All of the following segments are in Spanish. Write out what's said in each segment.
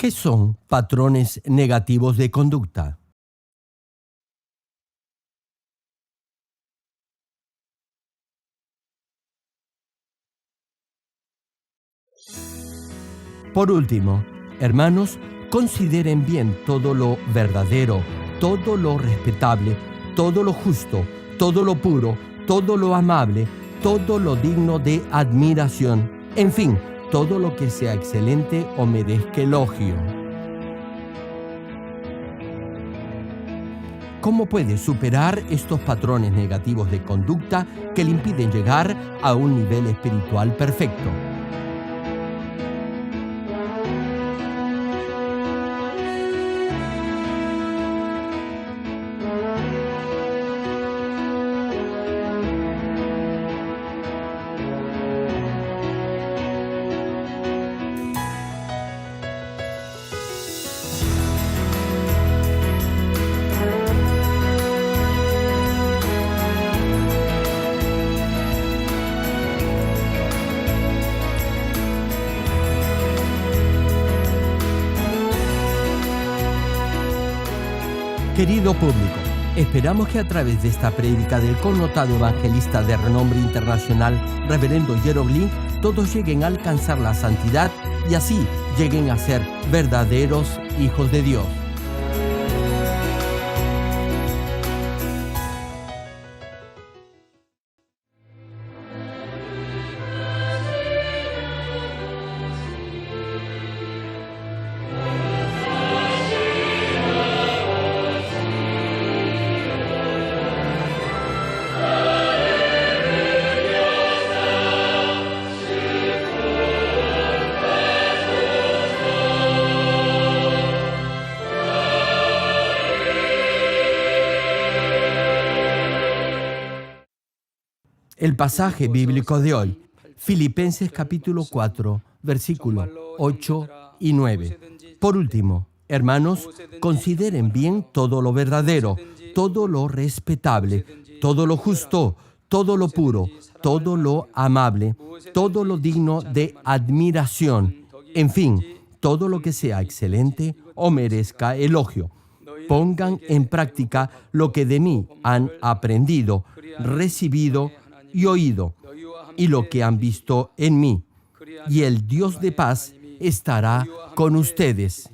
¿Qué son patrones negativos de conducta? Por último, hermanos, consideren bien todo lo verdadero, todo lo respetable, todo lo justo, todo lo puro, todo lo amable, todo lo digno de admiración, en fin, todo lo que sea excelente o merezca elogio. ¿Cómo puede superar estos patrones negativos de conducta que le impiden llegar a un nivel espiritual perfecto? Querido público, esperamos que a través de esta prédica del connotado evangelista de renombre internacional, Reverendo Gerald Link, todos lleguen a alcanzar la santidad y así lleguen a ser verdaderos hijos de Dios. El pasaje bíblico de hoy, Filipenses capítulo 4, versículos 8 y 9. Por último, hermanos, consideren bien todo lo verdadero, todo lo respetable, todo lo justo, todo lo puro, todo lo amable, todo lo digno de admiración, en fin, todo lo que sea excelente o merezca elogio. Pongan en práctica lo que de mí han aprendido, recibido y oído, y lo que han visto en mí, y el Dios de paz estará con ustedes.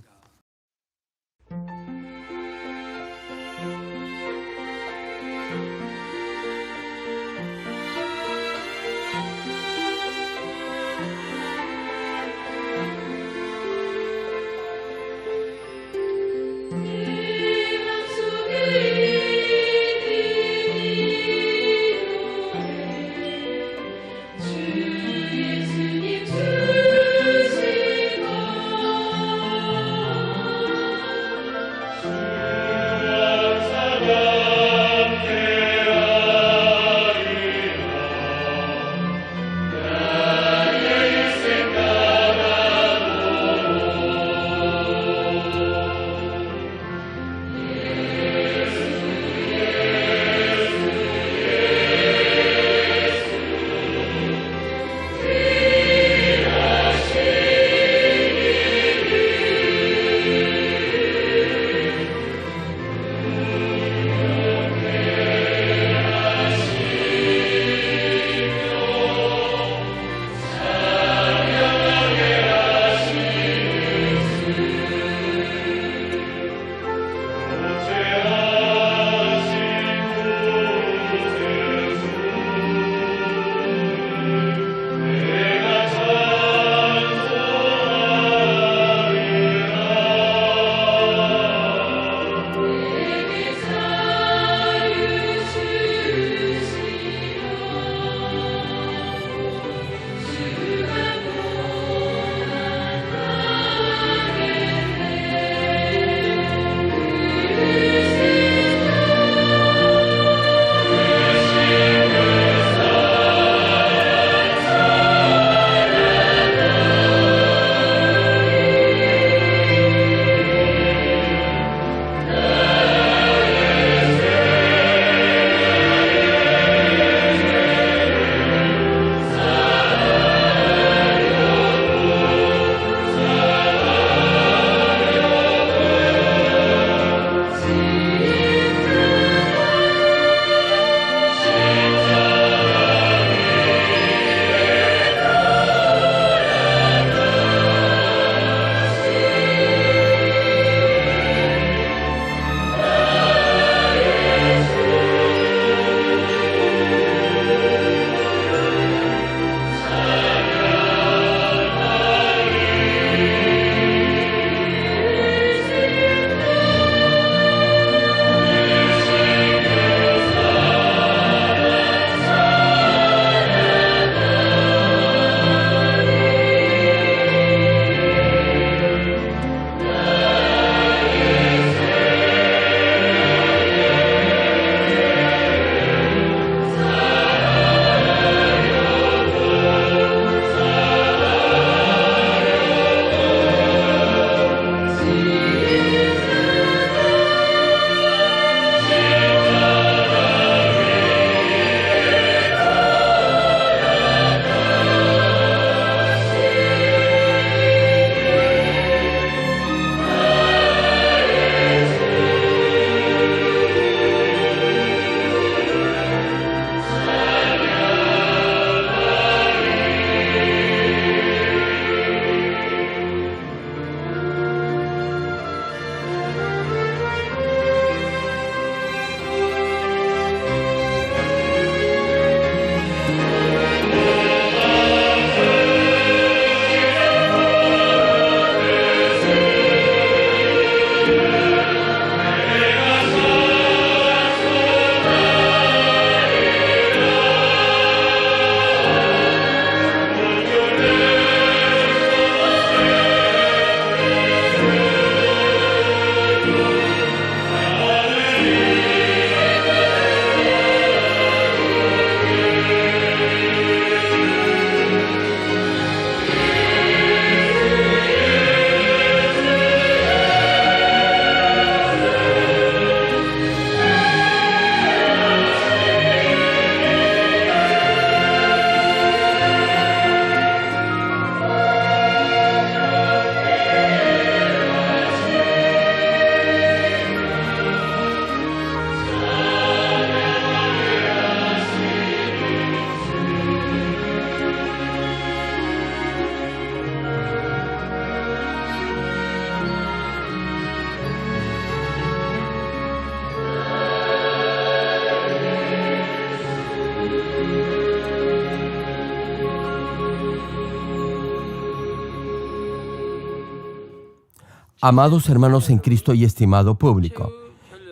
Amados hermanos en Cristo y estimado público,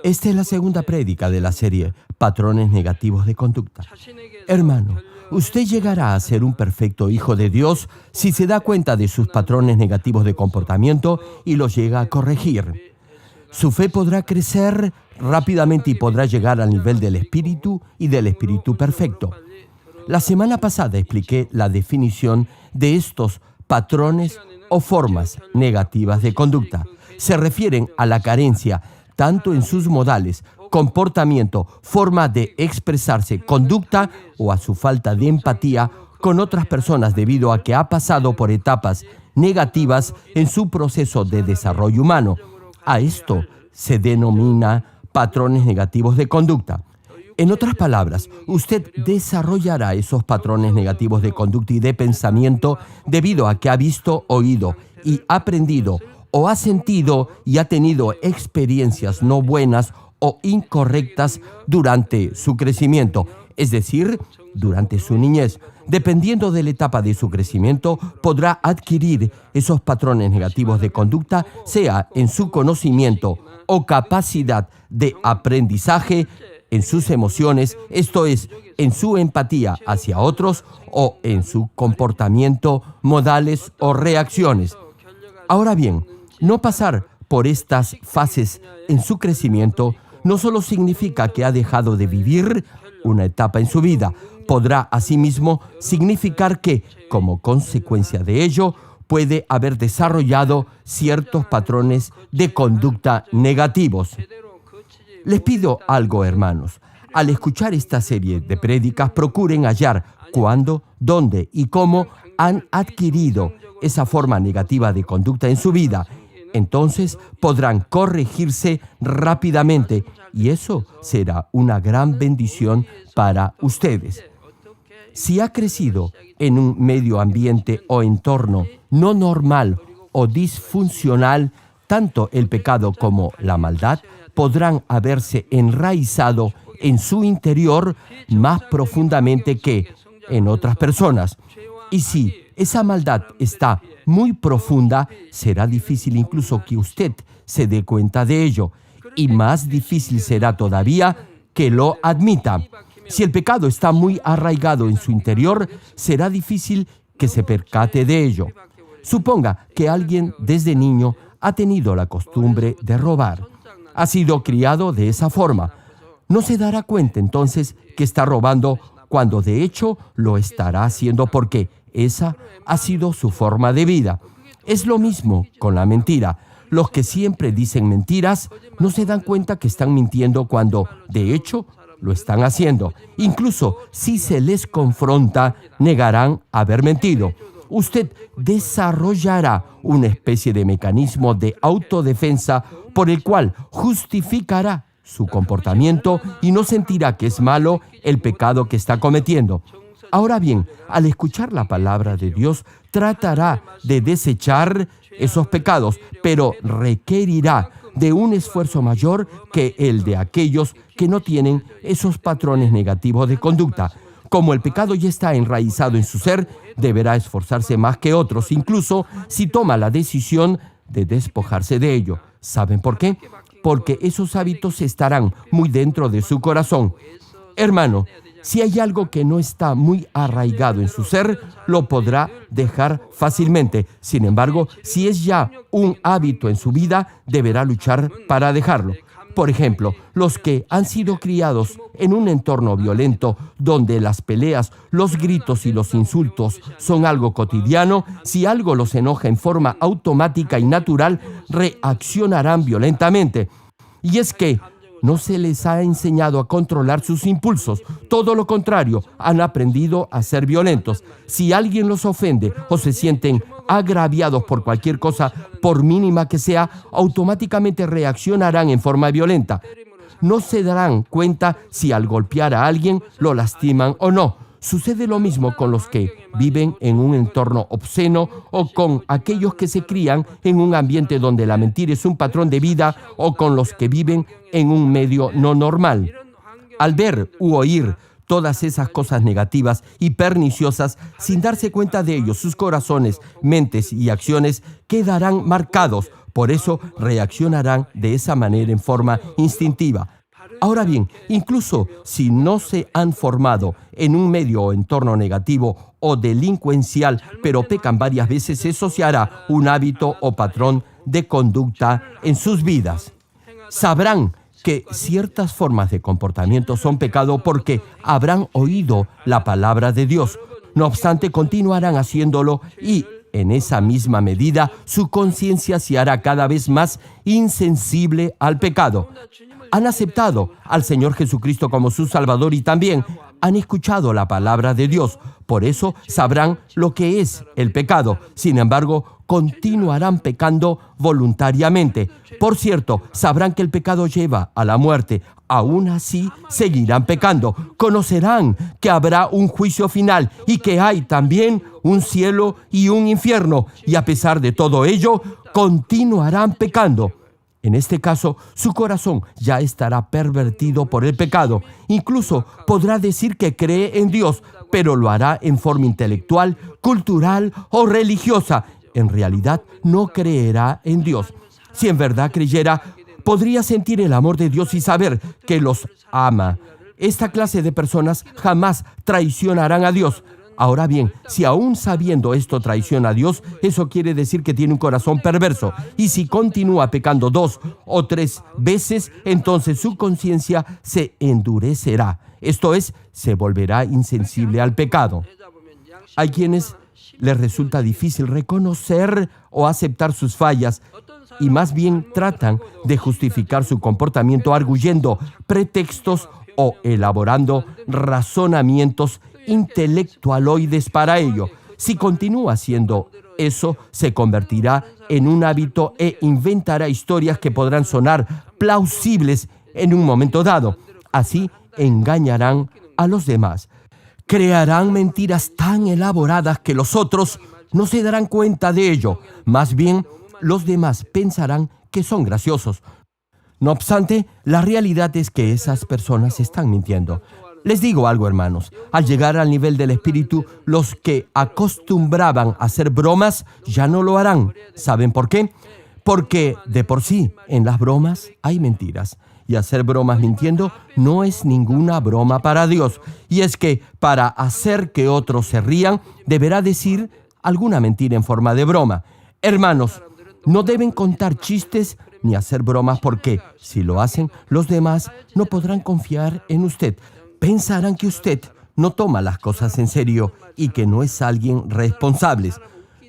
esta es la segunda prédica de la serie Patrones Negativos de Conducta. Hermano, usted llegará a ser un perfecto hijo de Dios si se da cuenta de sus patrones negativos de comportamiento y los llega a corregir. Su fe podrá crecer rápidamente y podrá llegar al nivel del Espíritu y del Espíritu perfecto. La semana pasada expliqué la definición de estos patrones o formas negativas de conducta. Se refieren a la carencia tanto en sus modales, comportamiento, forma de expresarse, conducta o a su falta de empatía con otras personas debido a que ha pasado por etapas negativas en su proceso de desarrollo humano. A esto se denomina patrones negativos de conducta. En otras palabras, usted desarrollará esos patrones negativos de conducta y de pensamiento debido a que ha visto, oído y aprendido o ha sentido y ha tenido experiencias no buenas o incorrectas durante su crecimiento, es decir, durante su niñez. Dependiendo de la etapa de su crecimiento, podrá adquirir esos patrones negativos de conducta, sea en su conocimiento o capacidad de aprendizaje, en sus emociones, esto es, en su empatía hacia otros o en su comportamiento, modales o reacciones. Ahora bien, no pasar por estas fases en su crecimiento no solo significa que ha dejado de vivir una etapa en su vida, podrá asimismo significar que, como consecuencia de ello, puede haber desarrollado ciertos patrones de conducta negativos. Les pido algo, hermanos. Al escuchar esta serie de prédicas, procuren hallar cuándo, dónde y cómo han adquirido esa forma negativa de conducta en su vida. Entonces podrán corregirse rápidamente y eso será una gran bendición para ustedes. Si ha crecido en un medio ambiente o entorno no normal o disfuncional, tanto el pecado como la maldad podrán haberse enraizado en su interior más profundamente que en otras personas. Y si esa maldad está muy profunda, será difícil incluso que usted se dé cuenta de ello. Y más difícil será todavía que lo admita. Si el pecado está muy arraigado en su interior, será difícil que se percate de ello. Suponga que alguien desde niño ha tenido la costumbre de robar. Ha sido criado de esa forma. No se dará cuenta entonces que está robando cuando de hecho lo estará haciendo porque esa ha sido su forma de vida. Es lo mismo con la mentira. Los que siempre dicen mentiras no se dan cuenta que están mintiendo cuando de hecho lo están haciendo. Incluso si se les confronta, negarán haber mentido. Usted desarrollará una especie de mecanismo de autodefensa por el cual justificará su comportamiento y no sentirá que es malo el pecado que está cometiendo. Ahora bien, al escuchar la palabra de Dios, tratará de desechar esos pecados, pero requerirá de un esfuerzo mayor que el de aquellos que no tienen esos patrones negativos de conducta. Como el pecado ya está enraizado en su ser, deberá esforzarse más que otros, incluso si toma la decisión de despojarse de ello. ¿Saben por qué? Porque esos hábitos estarán muy dentro de su corazón. Hermano, si hay algo que no está muy arraigado en su ser, lo podrá dejar fácilmente. Sin embargo, si es ya un hábito en su vida, deberá luchar para dejarlo. Por ejemplo, los que han sido criados en un entorno violento donde las peleas, los gritos y los insultos son algo cotidiano, si algo los enoja en forma automática y natural, reaccionarán violentamente. Y es que no se les ha enseñado a controlar sus impulsos. Todo lo contrario, han aprendido a ser violentos. Si alguien los ofende o se sienten agraviados por cualquier cosa, por mínima que sea, automáticamente reaccionarán en forma violenta. No se darán cuenta si al golpear a alguien lo lastiman o no. Sucede lo mismo con los que viven en un entorno obsceno o con aquellos que se crían en un ambiente donde la mentira es un patrón de vida o con los que viven en un medio no normal. Al ver u oír todas esas cosas negativas y perniciosas, sin darse cuenta de ello, sus corazones, mentes y acciones quedarán marcados Por eso reaccionarán de esa manera en forma instintiva. Ahora bien, incluso si no se han formado en un medio o entorno negativo o delincuencial, pero pecan varias veces, eso se hará un hábito o patrón de conducta en sus vidas. Sabrán que ciertas formas de comportamiento son pecado porque habrán oído la palabra de Dios. No obstante, continuarán haciéndolo y, en esa misma medida, su conciencia se hará cada vez más insensible al pecado. Han aceptado al Señor Jesucristo como su Salvador y también han escuchado la palabra de Dios. Por eso sabrán lo que es el pecado. Sin embargo, continuarán pecando voluntariamente. Por cierto, sabrán que el pecado lleva a la muerte. Aún así, seguirán pecando. Conocerán que habrá un juicio final y que hay también un cielo y un infierno. Y a pesar de todo ello, continuarán pecando. En este caso, su corazón ya estará pervertido por el pecado. Incluso podrá decir que cree en Dios, pero lo hará en forma intelectual, cultural o religiosa. En realidad, no creerá en Dios. Si en verdad creyera, podría sentir el amor de Dios y saber que los ama. Esta clase de personas jamás traicionarán a Dios. Ahora bien, si aún sabiendo esto traiciona a Dios, eso quiere decir que tiene un corazón perverso. Y si continúa pecando 2 o 3 veces, entonces su conciencia se endurecerá. Esto es, se volverá insensible al pecado. Hay quienes les resulta difícil reconocer o aceptar sus fallas y más bien tratan de justificar su comportamiento arguyendo pretextos o elaborando razonamientos intelectualoides para ello. Si continúa haciendo eso, se convertirá en un hábito e inventará historias que podrán sonar plausibles en un momento dado. Así engañarán a los demás. Crearán mentiras tan elaboradas que los otros no se darán cuenta de ello. Más bien, los demás pensarán que son graciosos. No obstante, la realidad es que esas personas están mintiendo. Les digo algo, hermanos. Al llegar al nivel del espíritu, los que acostumbraban a hacer bromas ya no lo harán. ¿Saben por qué? Porque de por sí, en las bromas hay mentiras. Y hacer bromas mintiendo no es ninguna broma para Dios. Y es que para hacer que otros se rían, deberá decir alguna mentira en forma de broma. Hermanos, no deben contar chistes ni hacer bromas porque, si lo hacen, los demás no podrán confiar en usted. Pensarán que usted no toma las cosas en serio y que no es alguien responsable.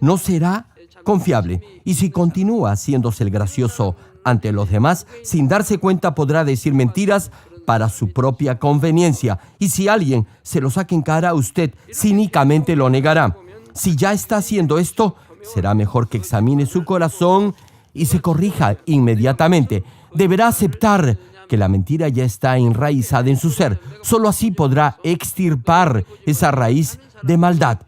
No será confiable. Y si continúa haciéndose el gracioso ante los demás, sin darse cuenta podrá decir mentiras para su propia conveniencia. Y si alguien se lo saca en cara, usted cínicamente lo negará. Si ya está haciendo esto, será mejor que examine su corazón y se corrija inmediatamente. Deberá aceptar que la mentira ya está enraizada en su ser. Solo así podrá extirpar esa raíz de maldad.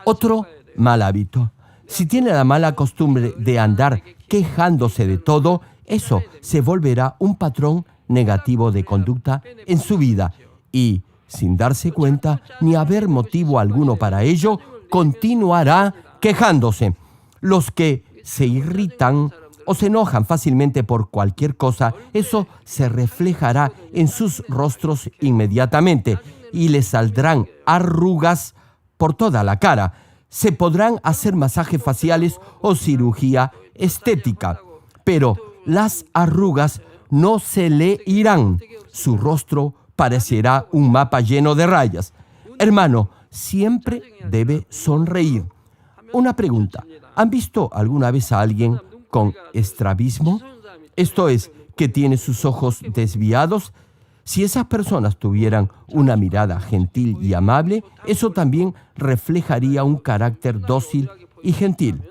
Otro mal hábito. Si tiene la mala costumbre de andar quejándose de todo, eso se volverá un patrón negativo de conducta en su vida. Y, sin darse cuenta ni haber motivo alguno para ello, continuará quejándose. Los que se irritan o se enojan fácilmente por cualquier cosa, eso se reflejará en sus rostros inmediatamente y les saldrán arrugas por toda la cara. Se podrán hacer masajes faciales o cirugía estética, pero las arrugas no se le irán. Su rostro parecerá un mapa lleno de rayas. Hermano, siempre debe sonreír. Una pregunta. ¿Han visto alguna vez a alguien con estrabismo? Esto es, que tiene sus ojos desviados. Si esas personas tuvieran una mirada gentil y amable, eso también reflejaría un carácter dócil y gentil.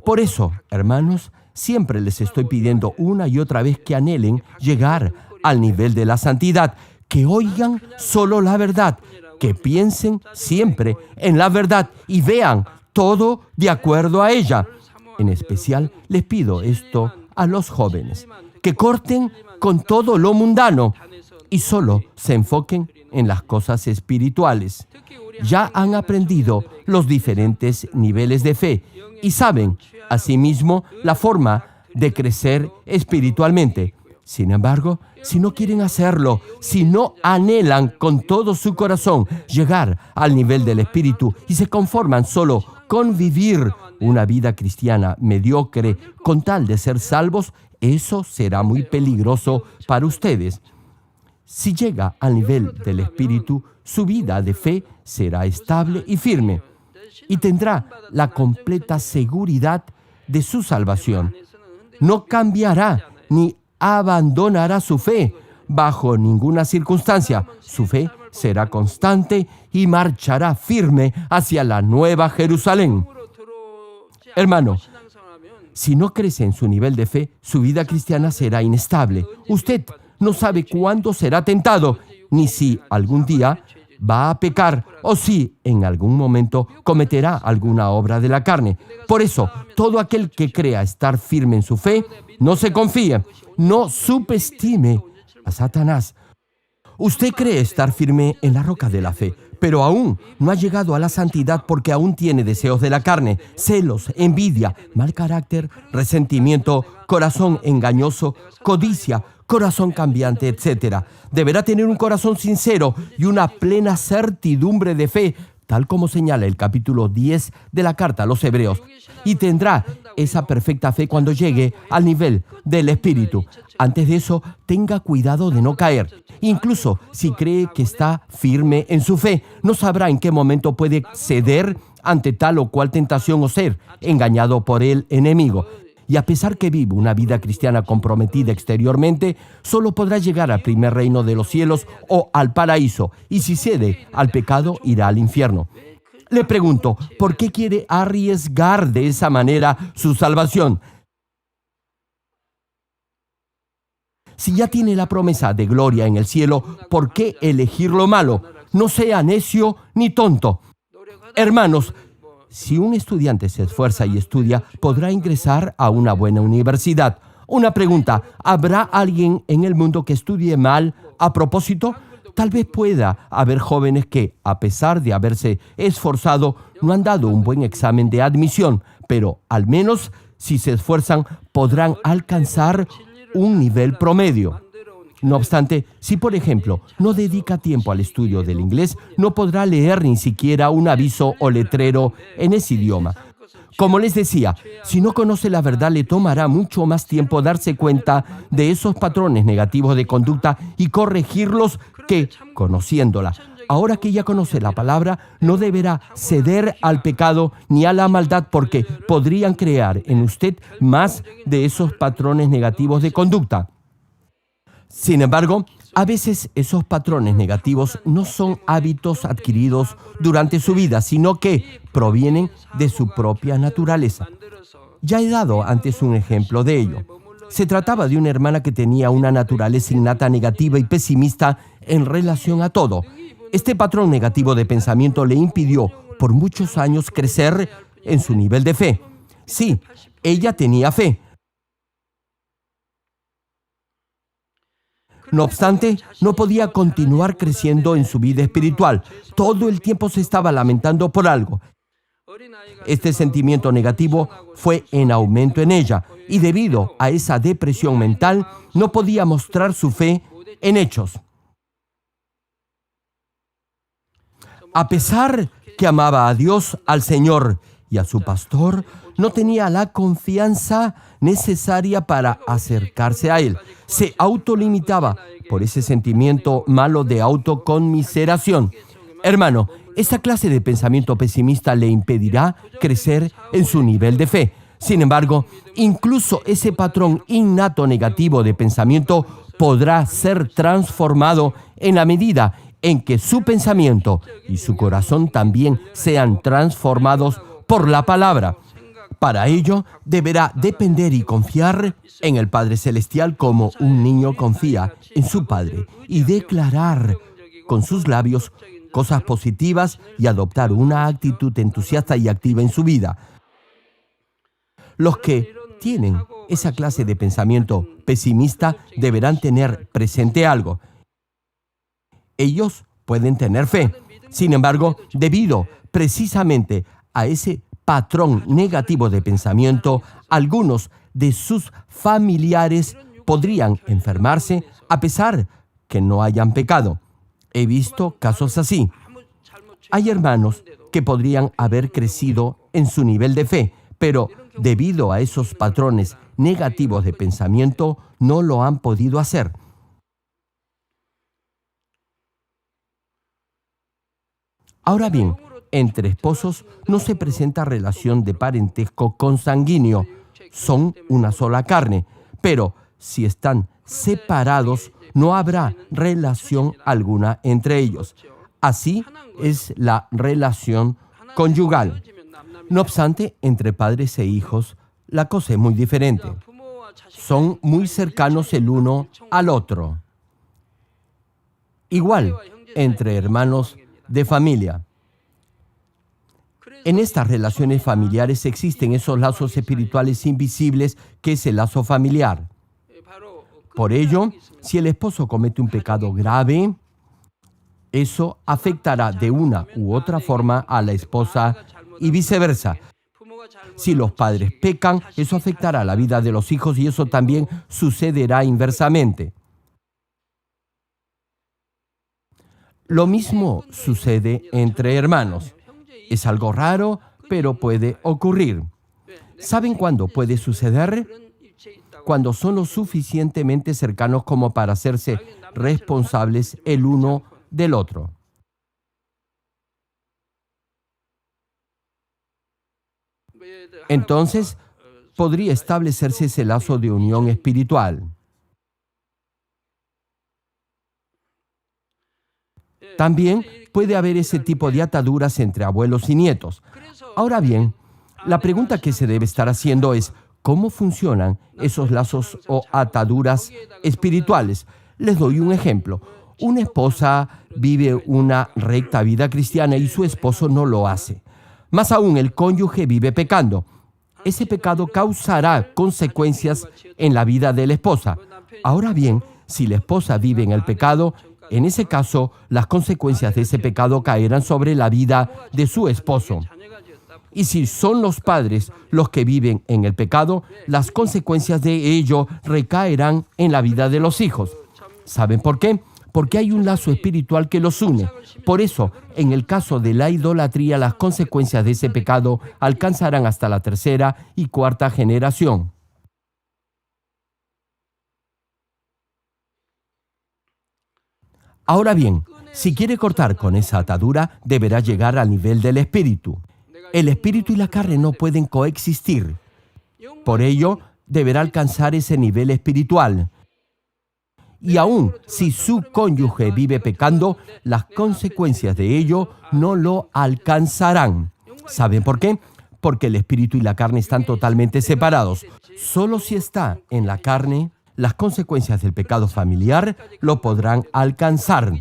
Por eso, hermanos, siempre les estoy pidiendo una y otra vez que anhelen llegar al nivel de la santidad, que oigan solo la verdad, que piensen siempre en la verdad y vean todo de acuerdo a ella. En especial, les pido esto a los jóvenes, que corten con todo lo mundano y solo se enfoquen en las cosas espirituales. Ya han aprendido los diferentes niveles de fe y saben, asimismo, la forma de crecer espiritualmente. Sin embargo, si no quieren hacerlo, si no anhelan con todo su corazón llegar al nivel del Espíritu y se conforman solo con vivir una vida cristiana mediocre con tal de ser salvos, eso será muy peligroso para ustedes. Si llega al nivel del Espíritu, su vida de fe será estable y firme y tendrá la completa seguridad de su salvación. No cambiará ni abandonará su fe bajo ninguna circunstancia. Su fe será constante y marchará firme hacia la Nueva Jerusalén. Hermano, si no crece en su nivel de fe, su vida cristiana será inestable. Usted no sabe cuándo será tentado, ni si algún día va a pecar o si en algún momento cometerá alguna obra de la carne. Por eso, todo aquel que crea estar firme en su fe, no se confíe, no subestime a Satanás. Usted cree estar firme en la roca de la fe, pero aún no ha llegado a la santidad porque aún tiene deseos de la carne, celos, envidia, mal carácter, resentimiento, corazón engañoso, codicia, corazón cambiante, etc. Deberá tener un corazón sincero y una plena certidumbre de fe, tal como señala el capítulo 10 de la carta a los Hebreos, y tendrá esa perfecta fe cuando llegue al nivel del Espíritu. Antes de eso, tenga cuidado de no caer. Incluso si cree que está firme en su fe, no sabrá en qué momento puede ceder ante tal o cual tentación o ser engañado por el enemigo. Y a pesar que vive una vida cristiana comprometida exteriormente, solo podrá llegar al primer reino de los cielos o al paraíso, y si cede al pecado, irá al infierno. Le pregunto, ¿por qué quiere arriesgar de esa manera su salvación? Si ya tiene la promesa de gloria en el cielo, ¿por qué elegir lo malo? No sea necio ni tonto. Hermanos, si un estudiante se esfuerza y estudia, podrá ingresar a una buena universidad. Una pregunta, ¿habrá alguien en el mundo que estudie mal a propósito? Tal vez pueda haber jóvenes que, a pesar de haberse esforzado, no han dado un buen examen de admisión, pero al menos, si se esfuerzan, podrán alcanzar un nivel promedio. No obstante, si por ejemplo no dedica tiempo al estudio del inglés, no podrá leer ni siquiera un aviso o letrero en ese idioma. Como les decía, si no conoce la verdad, le tomará mucho más tiempo darse cuenta de esos patrones negativos de conducta y corregirlos que conociéndola. Ahora que ya conoce la palabra, no deberá ceder al pecado ni a la maldad porque podrían crear en usted más de esos patrones negativos de conducta. Sin embargo, a veces esos patrones negativos no son hábitos adquiridos durante su vida, sino que provienen de su propia naturaleza. Ya he dado antes un ejemplo de ello. Se trataba de una hermana que tenía una naturaleza innata negativa y pesimista en relación a todo. Este patrón negativo de pensamiento le impidió por muchos años crecer en su nivel de fe. Sí, ella tenía fe. No obstante, no podía continuar creciendo en su vida espiritual. Todo el tiempo se estaba lamentando por algo. Este sentimiento negativo fue en aumento en ella y debido a esa depresión mental no podía mostrar su fe en hechos. A pesar que amaba a Dios, al Señor y a su pastor, no tenía la confianza necesaria para acercarse a Él. Se autolimitaba por ese sentimiento malo de autoconmiseración. Hermano, esta clase de pensamiento pesimista le impedirá crecer en su nivel de fe. Sin embargo, incluso ese patrón innato negativo de pensamiento podrá ser transformado en la medida en que su pensamiento y su corazón también sean transformados por la palabra. Para ello, deberá depender y confiar en el Padre Celestial como un niño confía en su Padre y declarar con sus labios cosas positivas y adoptar una actitud entusiasta y activa en su vida. Los que tienen esa clase de pensamiento pesimista deberán tener presente algo. Ellos pueden tener fe. Sin embargo, debido precisamente a ese patrón negativo de pensamiento, algunos de sus familiares podrían enfermarse a pesar que no hayan pecado. He visto casos así. Hay hermanos que podrían haber crecido en su nivel de fe, pero debido a esos patrones negativos de pensamiento, no lo han podido hacer. Ahora bien, entre esposos no se presenta relación de parentesco consanguíneo, son una sola carne, pero si están separados, no habrá relación alguna entre ellos. Así es la relación conyugal. No obstante, entre padres e hijos, la cosa es muy diferente. Son muy cercanos el uno al otro. Igual, entre hermanos de familia. En estas relaciones familiares existen esos lazos espirituales invisibles que es el lazo familiar. Por ello, si el esposo comete un pecado grave, eso afectará de una u otra forma a la esposa y viceversa. Si los padres pecan, eso afectará la vida de los hijos y eso también sucederá inversamente. Lo mismo sucede entre hermanos. Es algo raro, pero puede ocurrir. ¿Saben cuándo puede suceder? Cuando son lo suficientemente cercanos como para hacerse responsables el uno del otro. Entonces, podría establecerse ese lazo de unión espiritual. También puede haber ese tipo de ataduras entre abuelos y nietos. Ahora bien, la pregunta que se debe estar haciendo es, ¿cómo funcionan esos lazos o ataduras espirituales? Les doy un ejemplo. Una esposa vive una recta vida cristiana y su esposo no lo hace. Más aún, el cónyuge vive pecando. Ese pecado causará consecuencias en la vida de la esposa. Ahora bien, si la esposa vive en el pecado, en ese caso, las consecuencias de ese pecado caerán sobre la vida de su esposo. Y si son los padres los que viven en el pecado, las consecuencias de ello recaerán en la vida de los hijos. ¿Saben por qué? Porque hay un lazo espiritual que los une. Por eso, en el caso de la idolatría, las consecuencias de ese pecado alcanzarán hasta la tercera y cuarta generación. Ahora bien, si quiere cortar con esa atadura, deberá llegar al nivel del espíritu. El espíritu y la carne no pueden coexistir. Por ello, deberá alcanzar ese nivel espiritual. Y aún si su cónyuge vive pecando, las consecuencias de ello no lo alcanzarán. ¿Saben por qué? Porque el espíritu y la carne están totalmente separados. Solo si está en la carne, las consecuencias del pecado familiar lo podrán alcanzar.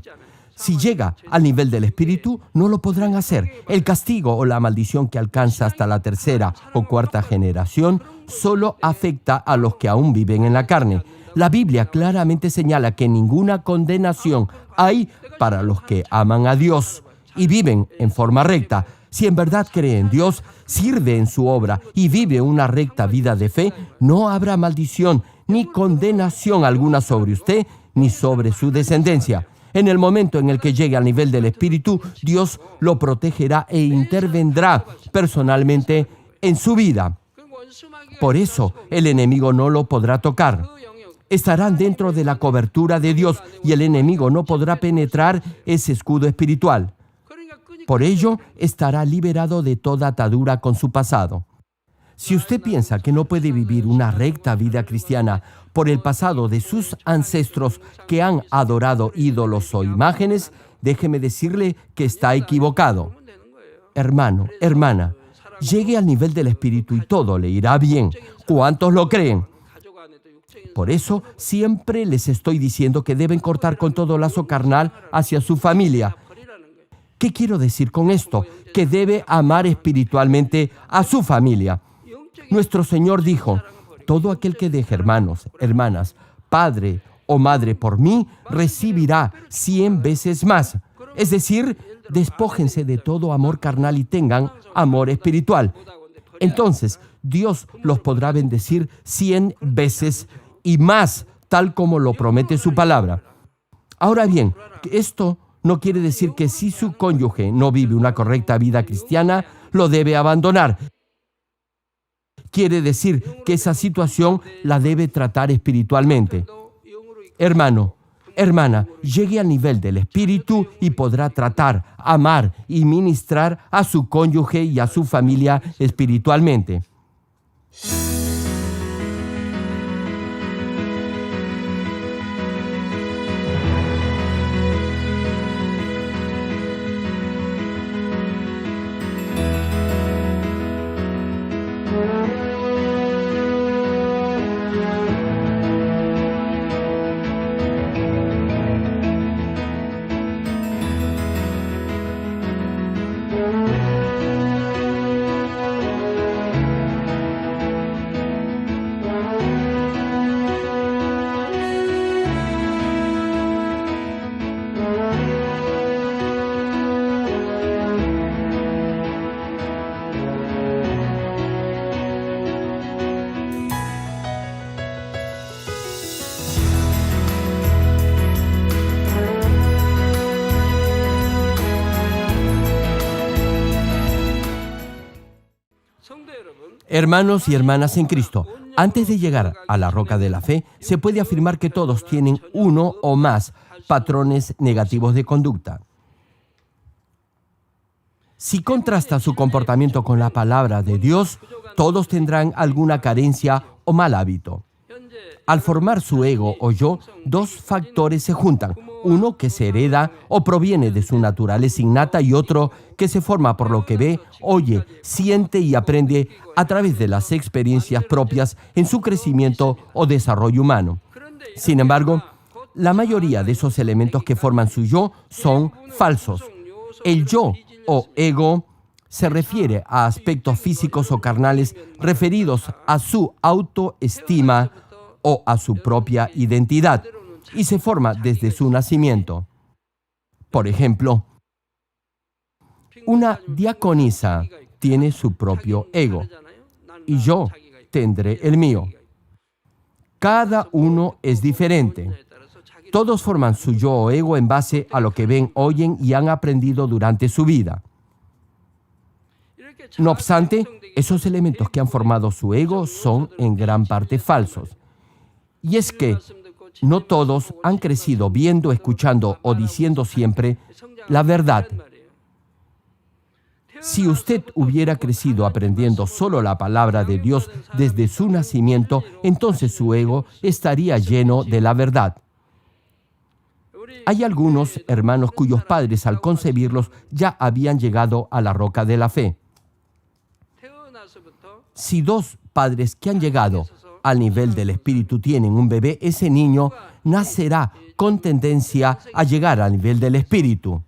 Si llega al nivel del espíritu, no lo podrán hacer. El castigo o la maldición que alcanza hasta la tercera o cuarta generación solo afecta a los que aún viven en la carne. La Biblia claramente señala que ninguna condenación hay para los que aman a Dios y viven en forma recta. Si en verdad cree en Dios, sirve en su obra y vive una recta vida de fe, no habrá maldición ni condenación alguna sobre usted ni sobre su descendencia. En el momento en el que llegue al nivel del Espíritu, Dios lo protegerá e intervendrá personalmente en su vida. Por eso, el enemigo no lo podrá tocar. Estarán dentro de la cobertura de Dios y el enemigo no podrá penetrar ese escudo espiritual. Por ello, estará liberado de toda atadura con su pasado. Si usted piensa que no puede vivir una recta vida cristiana por el pasado de sus ancestros que han adorado ídolos o imágenes, déjeme decirle que está equivocado. Hermano, hermana, llegue al nivel del Espíritu y todo le irá bien. ¿Cuántos lo creen? Por eso, siempre les estoy diciendo que deben cortar con todo lazo carnal hacia su familia. ¿Qué quiero decir con esto? Que debe amar espiritualmente a su familia. Nuestro Señor dijo, todo aquel que deje hermanos, hermanas, padre o madre por mí, recibirá 100 veces más. Es decir, despójense de todo amor carnal y tengan amor espiritual. entonces Dios los podrá bendecir 100 veces y más, tal como lo promete su palabra. Ahora bien, esto no quiere decir que si su cónyuge no vive una correcta vida cristiana, lo debe abandonar. Quiere decir que esa situación la debe tratar espiritualmente. Hermano, hermana, llegue al nivel del Espíritu y podrá tratar, amar y ministrar a su cónyuge y a su familia espiritualmente. Hermanos y hermanas en Cristo, antes de llegar a la roca de la fe, se puede afirmar que todos tienen uno o más patrones negativos de conducta. Si contrasta su comportamiento con la palabra de Dios, todos tendrán alguna carencia o mal hábito. Al formar su ego o yo, dos factores se juntan. Uno que se hereda o proviene de su naturaleza innata y otro que se forma por lo que ve, oye, siente y aprende a través de las experiencias propias en su crecimiento o desarrollo humano. Sin embargo, la mayoría de esos elementos que forman su yo son falsos. El yo o ego se refiere a aspectos físicos o carnales referidos a su autoestima o a su propia identidad, y se forma desde su nacimiento. Por ejemplo, una diaconisa tiene su propio ego, y yo tendré el mío. Cada uno es diferente. Todos forman su yo o ego en base a lo que ven, oyen y han aprendido durante su vida. No obstante, esos elementos que han formado su ego son en gran parte falsos. Y es que no todos han crecido viendo, escuchando o diciendo siempre la verdad. Si usted hubiera crecido aprendiendo solo la palabra de Dios desde su nacimiento, entonces su ego estaría lleno de la verdad. Hay algunos hermanos cuyos padres al concebirlos ya habían llegado a la roca de la fe. Si dos padres que han llegado al nivel del espíritu tienen un bebé, ese niño nacerá con tendencia a llegar al nivel del espíritu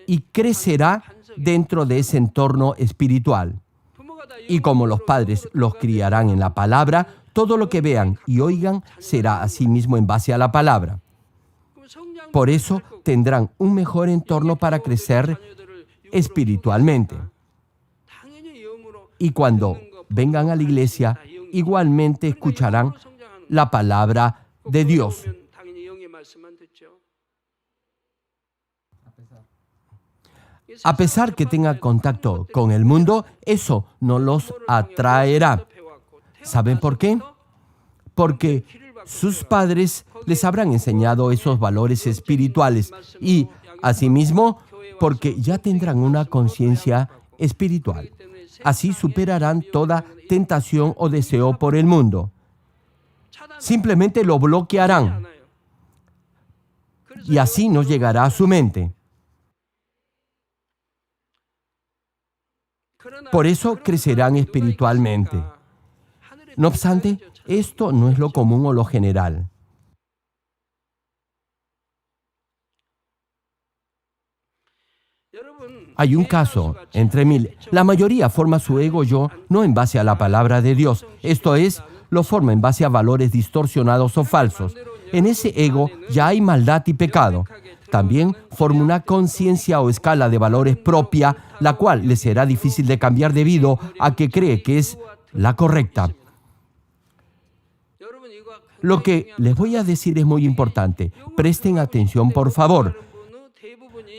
y crecerá dentro de ese entorno espiritual. Y como los padres los criarán en la palabra, todo lo que vean y oigan será asimismo en base a la palabra. Por eso tendrán un mejor entorno para crecer espiritualmente. Y cuando vengan a la iglesia, igualmente escucharán la palabra de Dios. A pesar que tengan contacto con el mundo, eso no los atraerá. ¿Saben por qué? Porque sus padres les habrán enseñado esos valores espirituales y, asimismo, porque ya tendrán una conciencia espiritual. Así superarán toda tentación o deseo por el mundo. Simplemente lo bloquearán y así no llegará a su mente. Por eso crecerán espiritualmente. No obstante, esto no es lo común o lo general. Hay un caso entre mil. La mayoría forma su ego-yo no en base a la palabra de Dios. Esto es, lo forma en base a valores distorsionados o falsos. En ese ego ya hay maldad y pecado. También forma una conciencia o escala de valores propia, la cual le será difícil de cambiar debido a que cree que es la correcta. Lo que les voy a decir es muy importante. Presten atención, por favor.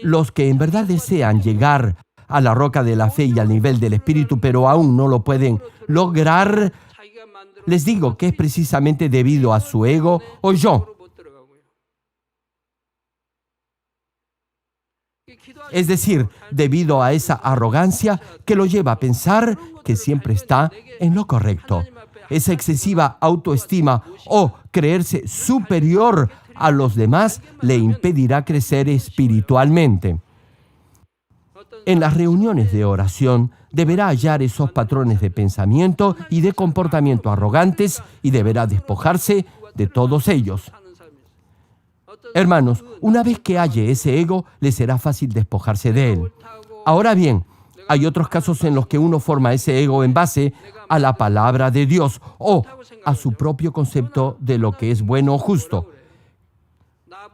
Los que en verdad desean llegar a la roca de la fe y al nivel del Espíritu, pero aún no lo pueden lograr, les digo que es precisamente debido a su ego o yo. Es decir, debido a esa arrogancia que lo lleva a pensar que siempre está en lo correcto. Esa excesiva autoestima o creerse superior a los demás le impedirá crecer espiritualmente. En las reuniones de oración deberá hallar esos patrones de pensamiento y de comportamiento arrogantes y deberá despojarse de todos ellos. Hermanos, una vez que halle ese ego, le será fácil despojarse de él. Ahora bien, hay otros casos en los que uno forma ese ego en base a la palabra de Dios o a su propio concepto de lo que es bueno o justo.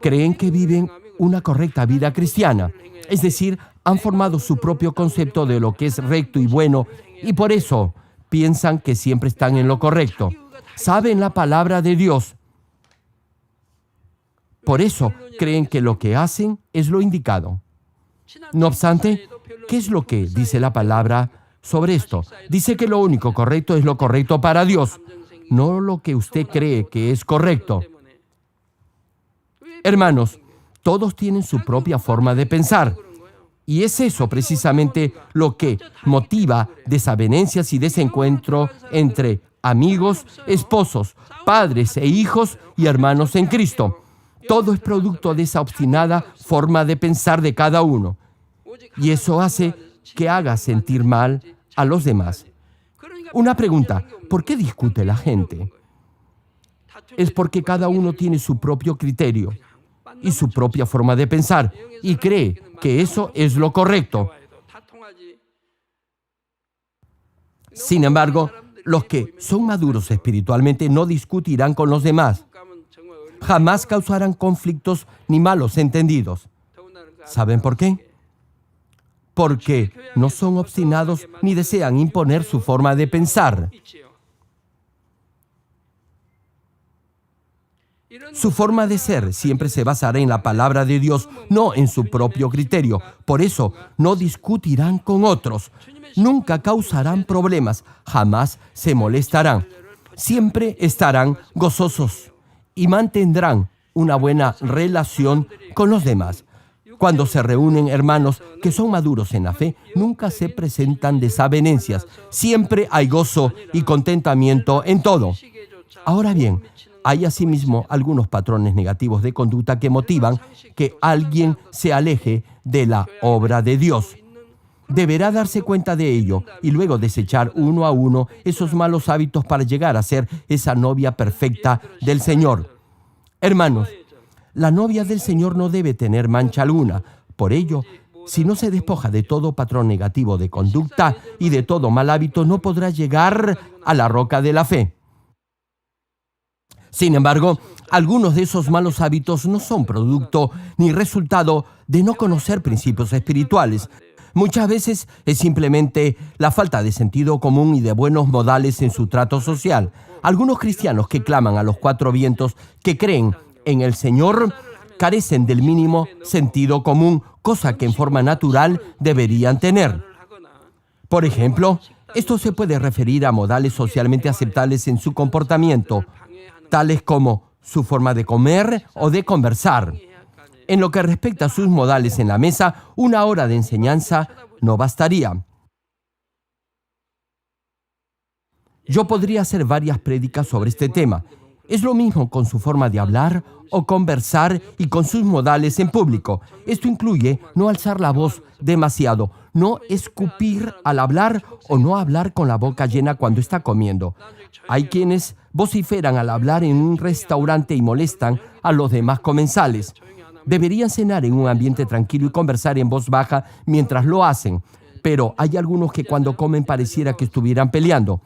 Creen que viven una correcta vida cristiana, es decir, han formado su propio concepto de lo que es recto y bueno y por eso piensan que siempre están en lo correcto. Saben la palabra de Dios. Por eso creen que lo que hacen es lo indicado. No obstante, ¿qué es lo que dice la palabra sobre esto? Dice que lo único correcto es lo correcto para Dios, no lo que usted cree que es correcto. Hermanos, todos tienen su propia forma de pensar. Y es eso precisamente lo que motiva desavenencias y desencuentro entre amigos, esposos, padres e hijos y hermanos en Cristo. Todo es producto de esa obstinada forma de pensar de cada uno. Y eso hace que haga sentir mal a los demás. Una pregunta, ¿por qué discute la gente? Es porque cada uno tiene su propio criterio y su propia forma de pensar y cree que eso es lo correcto. Sin embargo, los que son maduros espiritualmente no discutirán con los demás. Jamás causarán conflictos ni malos entendidos. ¿Saben por qué? Porque no son obstinados ni desean imponer su forma de pensar. Su forma de ser siempre se basará en la palabra de Dios, no en su propio criterio. Por eso, no discutirán con otros. Nunca causarán problemas. Jamás se molestarán. Siempre estarán gozosos y mantendrán una buena relación con los demás. Cuando se reúnen hermanos que son maduros en la fe, nunca se presentan desavenencias. Siempre hay gozo y contentamiento en todo. Ahora bien, hay asimismo algunos patrones negativos de conducta que motivan que alguien se aleje de la obra de Dios. Deberá darse cuenta de ello y luego desechar uno a uno esos malos hábitos para llegar a ser esa novia perfecta del Señor. Hermanos, la novia del Señor no debe tener mancha alguna. Por ello, si no se despoja de todo patrón negativo de conducta y de todo mal hábito, no podrá llegar a la roca de la fe. Sin embargo, algunos de esos malos hábitos no son producto ni resultado de no conocer principios espirituales. Muchas veces es simplemente la falta de sentido común y de buenos modales en su trato social. Algunos cristianos que claman a los cuatro vientos, que creen en el Señor, carecen del mínimo sentido común, cosa que en forma natural deberían tener. Por ejemplo, esto se puede referir a modales socialmente aceptables en su comportamiento, tales como su forma de comer o de conversar. En lo que respecta a sus modales en la mesa, una hora de enseñanza no bastaría. Yo podría hacer varias prédicas sobre este tema. Es lo mismo con su forma de hablar o conversar y con sus modales en público. Esto incluye no alzar la voz demasiado, no escupir al hablar o no hablar con la boca llena cuando está comiendo. Hay quienes vociferan al hablar en un restaurante y molestan a los demás comensales. Deberían cenar en un ambiente tranquilo y conversar en voz baja mientras lo hacen, pero hay algunos que cuando comen pareciera que estuvieran peleando.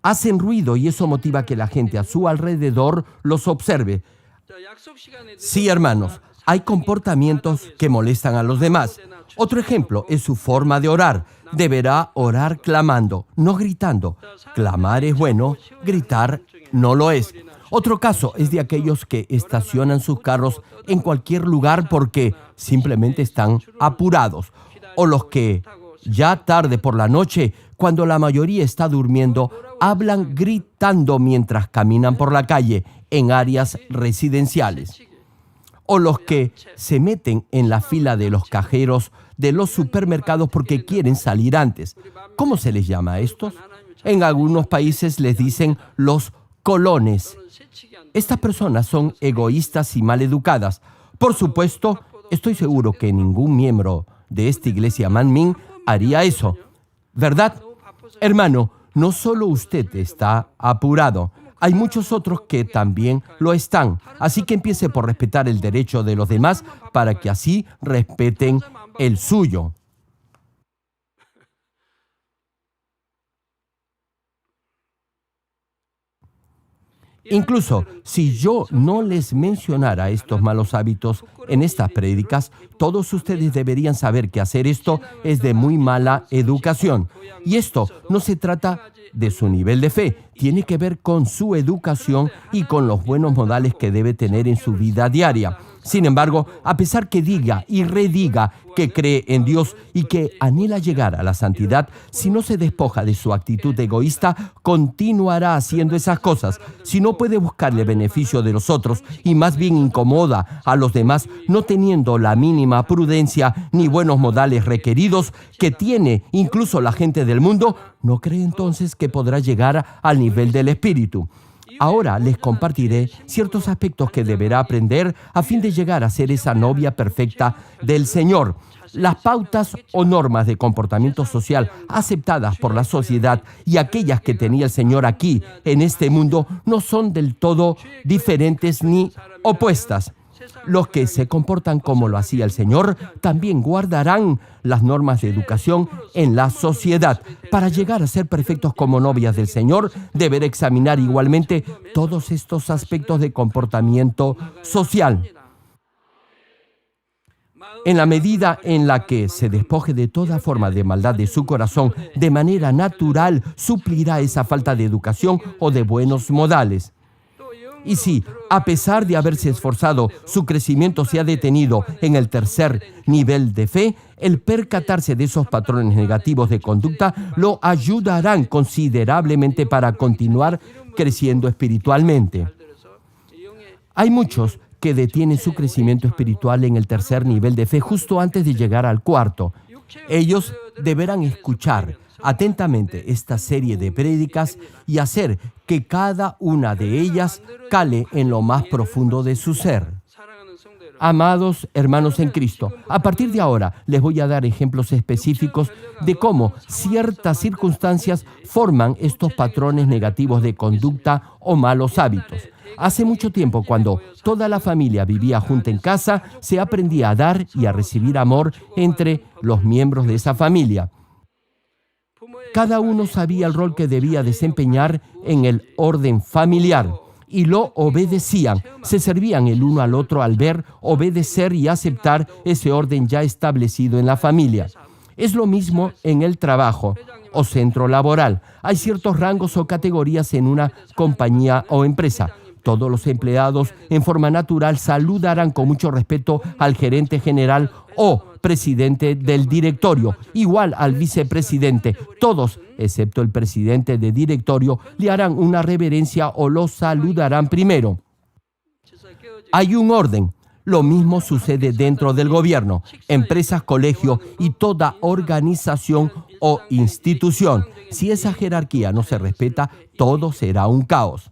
Hacen ruido y eso motiva que la gente a su alrededor los observe. Sí, hermanos, hay comportamientos que molestan a los demás. Otro ejemplo es su forma de orar. Deberá orar clamando, no gritando. Clamar es bueno, gritar no lo es. Otro caso es de aquellos que estacionan sus carros en cualquier lugar porque simplemente están apurados. O los que, ya tarde por la noche, cuando la mayoría está durmiendo, hablan gritando mientras caminan por la calle en áreas residenciales. O los que se meten en la fila de los cajeros de los supermercados porque quieren salir antes. ¿Cómo se les llama a estos? En algunos países les dicen los colones. Estas personas son egoístas y maleducadas. Por supuesto, estoy seguro que ningún miembro de esta iglesia Manmin haría eso, ¿verdad? Hermano, no solo usted está apurado, hay muchos otros que también lo están. Así que empiece por respetar el derecho de los demás para que así respeten el suyo. Incluso si yo no les mencionara estos malos hábitos en estas prédicas, todos ustedes deberían saber que hacer esto es de muy mala educación. Y esto no se trata de su nivel de fe, tiene que ver con su educación y con los buenos modales que debe tener en su vida diaria. Sin embargo, a pesar que diga y rediga que cree en Dios y que anhela llegar a la santidad, si no se despoja de su actitud egoísta, continuará haciendo esas cosas. Si no puede buscarle beneficio de los otros y más bien incomoda a los demás, no teniendo la mínima prudencia ni buenos modales requeridos que tiene incluso la gente del mundo, ¿no cree entonces que podrá llegar al nivel del Espíritu? Ahora les compartiré ciertos aspectos que deberá aprender a fin de llegar a ser esa novia perfecta del Señor. Las pautas o normas de comportamiento social aceptadas por la sociedad y aquellas que tenía el Señor aquí, en este mundo, no son del todo diferentes ni opuestas. Los que se comportan como lo hacía el Señor también guardarán las normas de educación en la sociedad. Para llegar a ser perfectos como novias del Señor, deberá examinar igualmente todos estos aspectos de comportamiento social. En la medida en la que se despoje de toda forma de maldad de su corazón, de manera natural suplirá esa falta de educación o de buenos modales. Y si, a pesar de haberse esforzado, su crecimiento se ha detenido en el tercer nivel de fe, el percatarse de esos patrones negativos de conducta lo ayudarán considerablemente para continuar creciendo espiritualmente. Hay muchos que detienen su crecimiento espiritual en el tercer nivel de fe justo antes de llegar al cuarto. Ellos deberán escuchar atentamente esta serie de prédicas y hacer que cada una de ellas cale en lo más profundo de su ser. Amados hermanos en Cristo, a partir de ahora les voy a dar ejemplos específicos de cómo ciertas circunstancias forman estos patrones negativos de conducta o malos hábitos. Hace mucho tiempo, cuando toda la familia vivía junta en casa, se aprendía a dar y a recibir amor entre los miembros de esa familia. Cada uno sabía el rol que debía desempeñar en el orden familiar y lo obedecían. Se servían el uno al otro al ver, obedecer y aceptar ese orden ya establecido en la familia. Es lo mismo en el trabajo o centro laboral. Hay ciertos rangos o categorías en una compañía o empresa. Todos los empleados, en forma natural, saludarán con mucho respeto al gerente general o presidente del directorio, igual al vicepresidente. Todos, excepto el presidente de directorio, le harán una reverencia o lo saludarán primero. Hay un orden. Lo mismo sucede dentro del gobierno, empresas, colegio y toda organización o institución. Si esa jerarquía no se respeta, todo será un caos.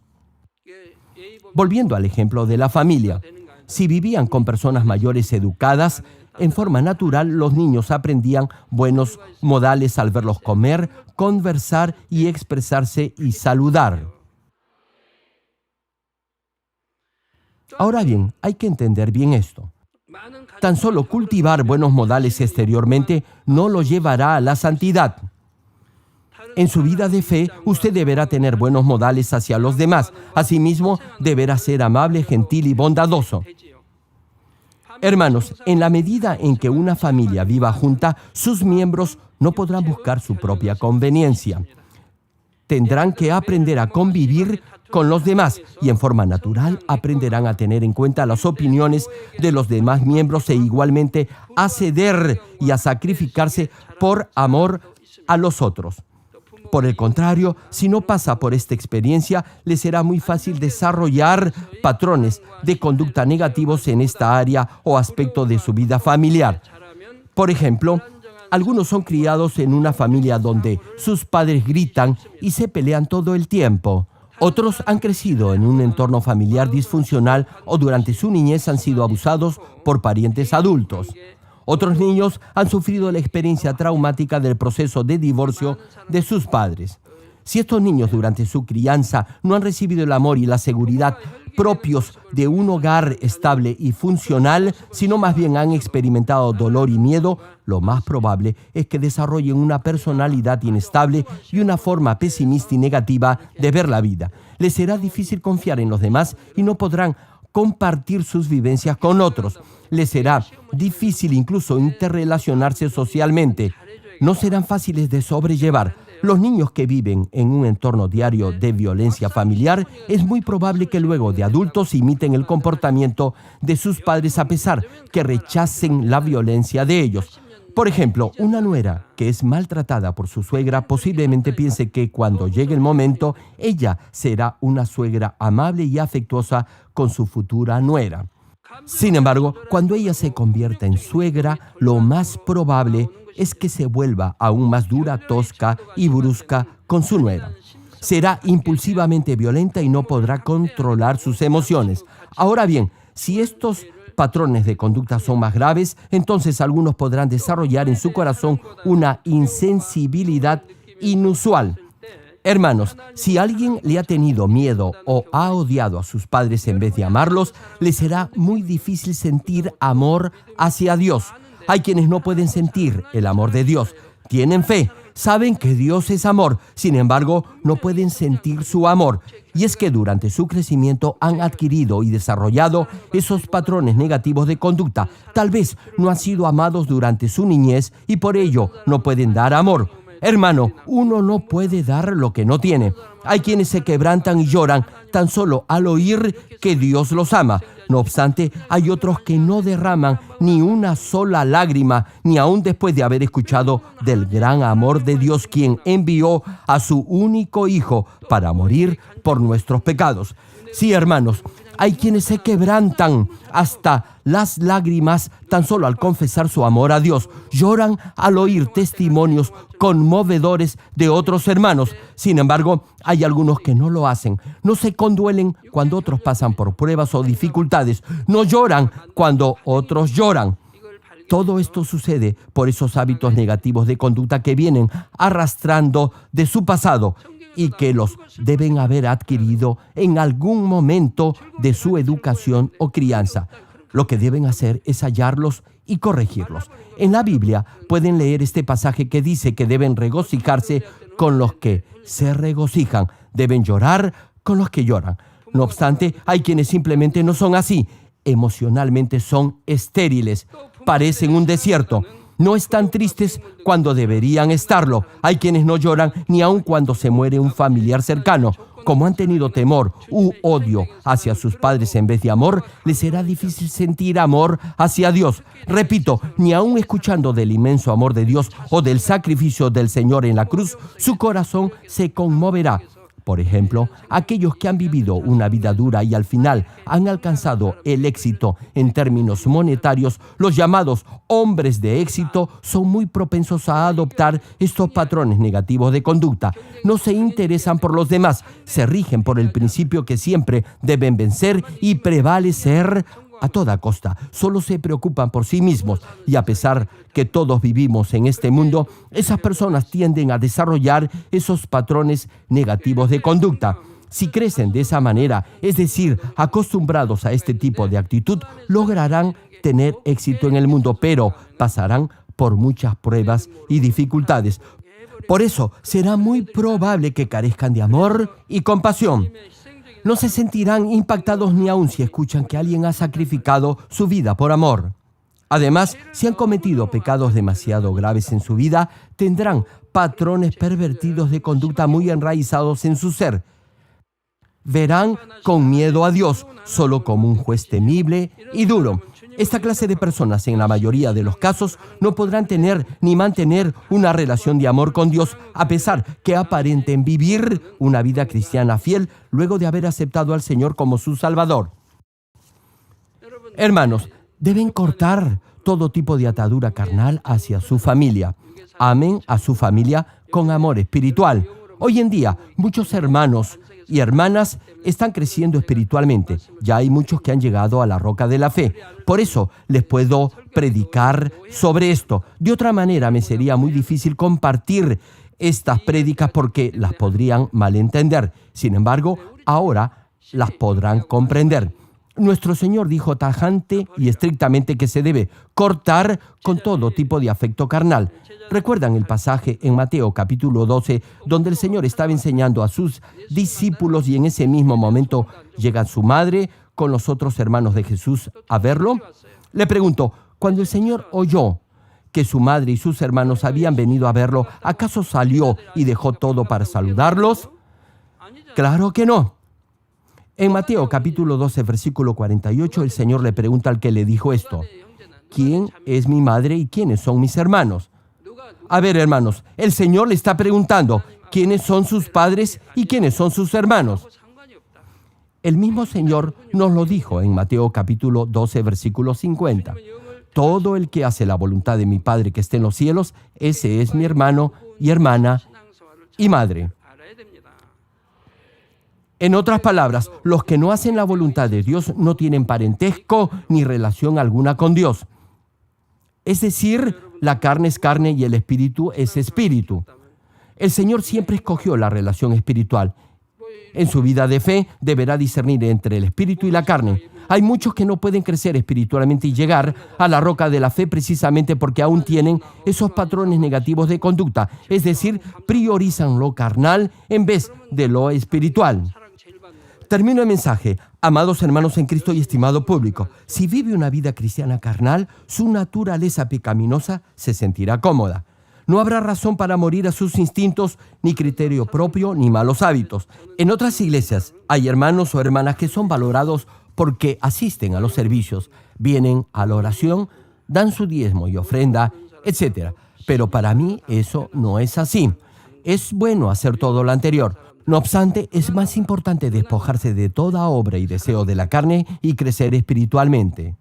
Volviendo al ejemplo de la familia, si vivían con personas mayores educadas, en forma natural los niños aprendían buenos modales al verlos comer, conversar y expresarse y saludar. Ahora bien, hay que entender bien esto. Tan solo cultivar buenos modales exteriormente no lo llevará a la santidad. En su vida de fe, usted deberá tener buenos modales hacia los demás. Asimismo, deberá ser amable, gentil y bondadoso. Hermanos, en la medida en que una familia viva junta, sus miembros no podrán buscar su propia conveniencia. Tendrán que aprender a convivir con los demás y en forma natural aprenderán a tener en cuenta las opiniones de los demás miembros e igualmente a ceder y a sacrificarse por amor a los otros. Por el contrario, si no pasa por esta experiencia, le será muy fácil desarrollar patrones de conducta negativos en esta área o aspecto de su vida familiar. Por ejemplo, algunos son criados en una familia donde sus padres gritan y se pelean todo el tiempo. Otros han crecido en un entorno familiar disfuncional o durante su niñez han sido abusados por parientes adultos. Otros niños han sufrido la experiencia traumática del proceso de divorcio de sus padres. Si estos niños durante su crianza no han recibido el amor y la seguridad propios de un hogar estable y funcional, sino más bien han experimentado dolor y miedo, lo más probable es que desarrollen una personalidad inestable y una forma pesimista y negativa de ver la vida. Les será difícil confiar en los demás y no podrán compartir sus vivencias con otros. Les será difícil incluso interrelacionarse socialmente. No serán fáciles de sobrellevar. Los niños que viven en un entorno diario de violencia familiar, es muy probable que luego de adultos imiten el comportamiento de sus padres a pesar que rechacen la violencia de ellos. Por ejemplo, una nuera que es maltratada por su suegra posiblemente piense que cuando llegue el momento, ella será una suegra amable y afectuosa con su futura nuera. Sin embargo, cuando ella se convierta en suegra, lo más probable es que se vuelva aún más dura, tosca y brusca con su nuera. Será impulsivamente violenta y no podrá controlar sus emociones. Ahora bien, si estos patrones de conducta son más graves, entonces algunos podrán desarrollar en su corazón una insensibilidad inusual. Hermanos, si alguien le ha tenido miedo o ha odiado a sus padres en vez de amarlos, le será muy difícil sentir amor hacia Dios. Hay quienes no pueden sentir el amor de Dios. Tienen fe, saben que Dios es amor, sin embargo, no pueden sentir su amor. Y es que durante su crecimiento han adquirido y desarrollado esos patrones negativos de conducta. Tal vez no han sido amados durante su niñez y por ello no pueden dar amor. Hermano, uno no puede dar lo que no tiene. Hay quienes se quebrantan y lloran tan solo al oír que Dios los ama. No obstante, hay otros que no derraman ni una sola lágrima, ni aun después de haber escuchado del gran amor de Dios, quien envió a su único Hijo para morir por nuestros pecados. Sí, hermanos, hay quienes se quebrantan hasta las lágrimas tan solo al confesar su amor a Dios. Lloran al oír testimonios conmovedores de otros hermanos. Sin embargo, hay algunos que no lo hacen. No se conduelen cuando otros pasan por pruebas o dificultades. No lloran cuando otros lloran. Todo esto sucede por esos hábitos negativos de conducta que vienen arrastrando de su pasado y que los deben haber adquirido en algún momento de su educación o crianza. Lo que deben hacer es hallarlos y corregirlos. En la Biblia pueden leer este pasaje que dice que deben regocijarse con los que se regocijan, deben llorar con los que lloran. No obstante, hay quienes simplemente no son así. Emocionalmente son estériles, parecen un desierto. No están tristes cuando deberían estarlo. Hay quienes no lloran ni aun cuando se muere un familiar cercano. Como han tenido temor u odio hacia sus padres en vez de amor, les será difícil sentir amor hacia Dios. Repito, ni aun escuchando del inmenso amor de Dios o del sacrificio del Señor en la cruz, su corazón se conmoverá. Por ejemplo, aquellos que han vivido una vida dura y al final han alcanzado el éxito en términos monetarios, los llamados hombres de éxito, son muy propensos a adoptar estos patrones negativos de conducta. No se interesan por los demás, se rigen por el principio que siempre deben vencer y prevalecer a toda costa. Solo se preocupan por sí mismos y a pesar que todos vivimos en este mundo, esas personas tienden a desarrollar esos patrones negativos de conducta. Si crecen de esa manera, es decir, acostumbrados a este tipo de actitud, lograrán tener éxito en el mundo, pero pasarán por muchas pruebas y dificultades. Por eso será muy probable que carezcan de amor y compasión. No se sentirán impactados ni aun si escuchan que alguien ha sacrificado su vida por amor. Además, si han cometido pecados demasiado graves en su vida, tendrán patrones pervertidos de conducta muy enraizados en su ser. Verán con miedo a Dios, solo como un juez temible y duro. Esta clase de personas, en la mayoría de los casos, no podrán tener ni mantener una relación de amor con Dios, a pesar que aparenten vivir una vida cristiana fiel luego de haber aceptado al Señor como su Salvador. Hermanos, deben cortar todo tipo de atadura carnal hacia su familia. Amen a su familia con amor espiritual. Hoy en día, muchos hermanos y hermanas están creciendo espiritualmente. Ya hay muchos que han llegado a la roca de la fe. Por eso les puedo predicar sobre esto. De otra manera, me sería muy difícil compartir estas prédicas porque las podrían malentender. Sin embargo, ahora las podrán comprender. Nuestro Señor dijo tajante y estrictamente que se debe cortar con todo tipo de afecto carnal. ¿Recuerdan el pasaje en Mateo capítulo 12, donde el Señor estaba enseñando a sus discípulos y en ese mismo momento llega su madre con los otros hermanos de Jesús a verlo? Le preguntó, cuando el Señor oyó que su madre y sus hermanos habían venido a verlo, ¿acaso salió y dejó todo para saludarlos? Claro que no. En Mateo capítulo 12, versículo 48, el Señor le pregunta al que le dijo esto, ¿quién es mi madre y quiénes son mis hermanos? A ver, hermanos, el Señor le está preguntando, ¿quiénes son sus padres y quiénes son sus hermanos? El mismo Señor nos lo dijo en Mateo capítulo 12, versículo 50. Todo el que hace la voluntad de mi Padre que esté en los cielos, ese es mi hermano y hermana y madre. En otras palabras, los que no hacen la voluntad de Dios no tienen parentesco ni relación alguna con Dios. Es decir, la carne es carne y el espíritu es espíritu. El Señor siempre escogió la relación espiritual. En su vida de fe deberá discernir entre el espíritu y la carne. Hay muchos que no pueden crecer espiritualmente y llegar a la roca de la fe precisamente porque aún tienen esos patrones negativos de conducta, es decir, priorizan lo carnal en vez de lo espiritual. Termino el mensaje. Amados hermanos en Cristo y estimado público, si vive una vida cristiana carnal, su naturaleza pecaminosa se sentirá cómoda. No habrá razón para morir a sus instintos, ni criterio propio, ni malos hábitos. En otras iglesias hay hermanos o hermanas que son valorados porque asisten a los servicios, vienen a la oración, dan su diezmo y ofrenda, etc. Pero para mí eso no es así. Es bueno hacer todo lo anterior. No obstante, es más importante despojarse de toda obra y deseo de la carne y crecer espiritualmente.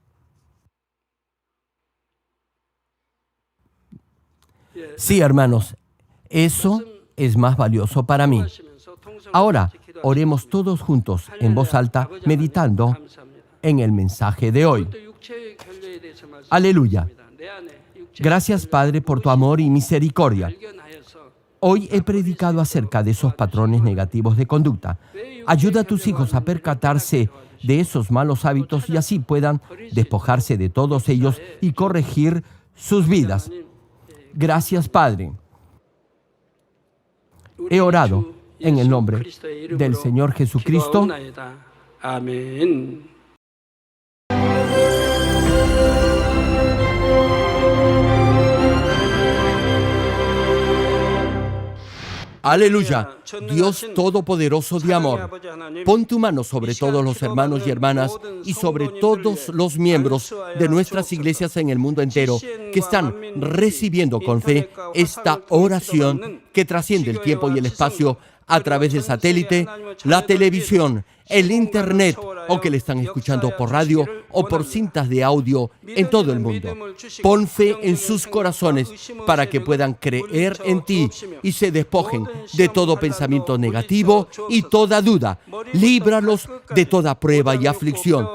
Sí, hermanos, eso es más valioso para mí. Ahora, oremos todos juntos en voz alta, meditando en el mensaje de hoy. Aleluya. Gracias, Padre, por tu amor y misericordia. Hoy he predicado acerca de esos patrones negativos de conducta. Ayuda a tus hijos a percatarse de esos malos hábitos y así puedan despojarse de todos ellos y corregir sus vidas. Gracias, Padre. He orado en el nombre del Señor Jesucristo. Amén. Aleluya, Dios Todopoderoso de amor, pon tu mano sobre todos los hermanos y hermanas y sobre todos los miembros de nuestras iglesias en el mundo entero que están recibiendo con fe esta oración que trasciende el tiempo y el espacio a través del satélite, la televisión, el internet o que le están escuchando por radio o por cintas de audio en todo el mundo. Pon fe en sus corazones para que puedan creer en ti y se despojen de todo pensamiento negativo y toda duda. Líbralos de toda prueba y aflicción.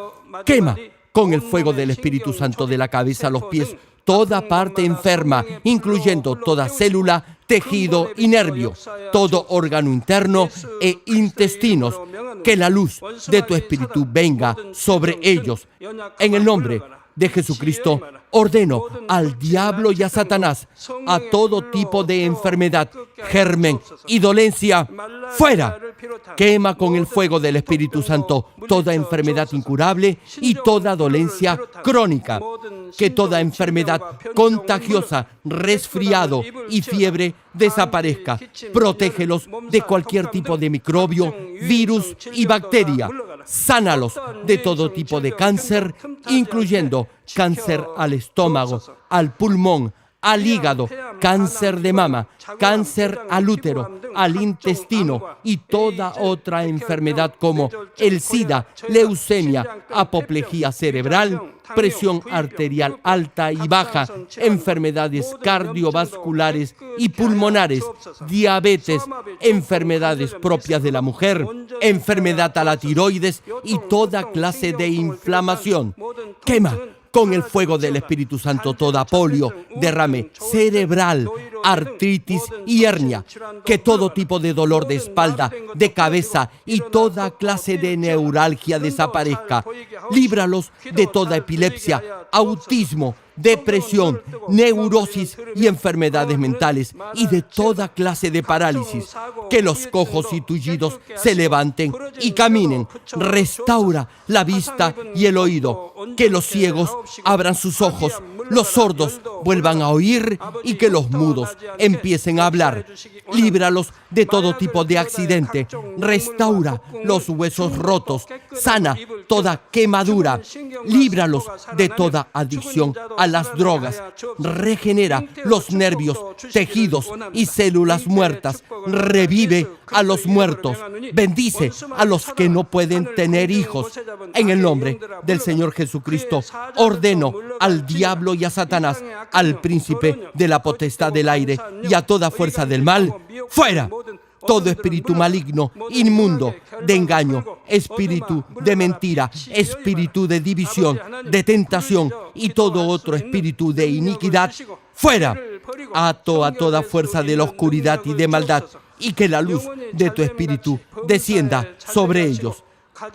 Quema con el fuego del Espíritu Santo de la cabeza a los pies toda parte enferma, incluyendo toda célula, tejido y nervio, todo órgano interno e intestinos. Que la luz de tu Espíritu venga sobre ellos. En el nombre de Jesucristo, ordeno al diablo y a Satanás, a todo tipo de enfermedad, germen y dolencia, fuera. Quema con el fuego del Espíritu Santo toda enfermedad incurable y toda dolencia crónica. Que toda enfermedad contagiosa, resfriado y fiebre desaparezca. Protégelos de cualquier tipo de microbio, virus y bacteria. Sánalos de todo tipo de cáncer, incluyendo cáncer al estómago, al pulmón, al hígado, cáncer de mama, cáncer al útero, al intestino y toda otra enfermedad como el SIDA, leucemia, apoplejía cerebral, presión arterial alta y baja, enfermedades cardiovasculares y pulmonares, diabetes, enfermedades propias de la mujer, enfermedad a la tiroides y toda clase de inflamación. Quema con el fuego del Espíritu Santo toda polio, derrame cerebral, artritis y hernia. Que todo tipo de dolor de espalda, de cabeza y toda clase de neuralgia desaparezca. Líbralos de toda epilepsia, autismo, depresión, neurosis y enfermedades mentales y de toda clase de parálisis. Que los cojos y tullidos se levanten y caminen. Restaura la vista y el oído. Que los ciegos abran sus ojos, los sordos vuelvan a oír y que los mudos empiecen a hablar. Líbralos de todo tipo de accidente. Restaura los huesos rotos. Sana toda quemadura. Líbralos de toda adicción a las drogas. Regenera los nervios, tejidos y células muertas. Revive a los muertos. Bendice a los que no pueden tener hijos. En el nombre del Señor Jesucristo, ordeno al diablo y a Satanás, al príncipe de la potestad del aire y a toda fuerza del mal, fuera. Todo espíritu maligno, inmundo, de engaño, espíritu de mentira, espíritu de división, de tentación y todo otro espíritu de iniquidad, fuera. Ato a toda fuerza de la oscuridad y de maldad, y que la luz de tu espíritu descienda sobre ellos.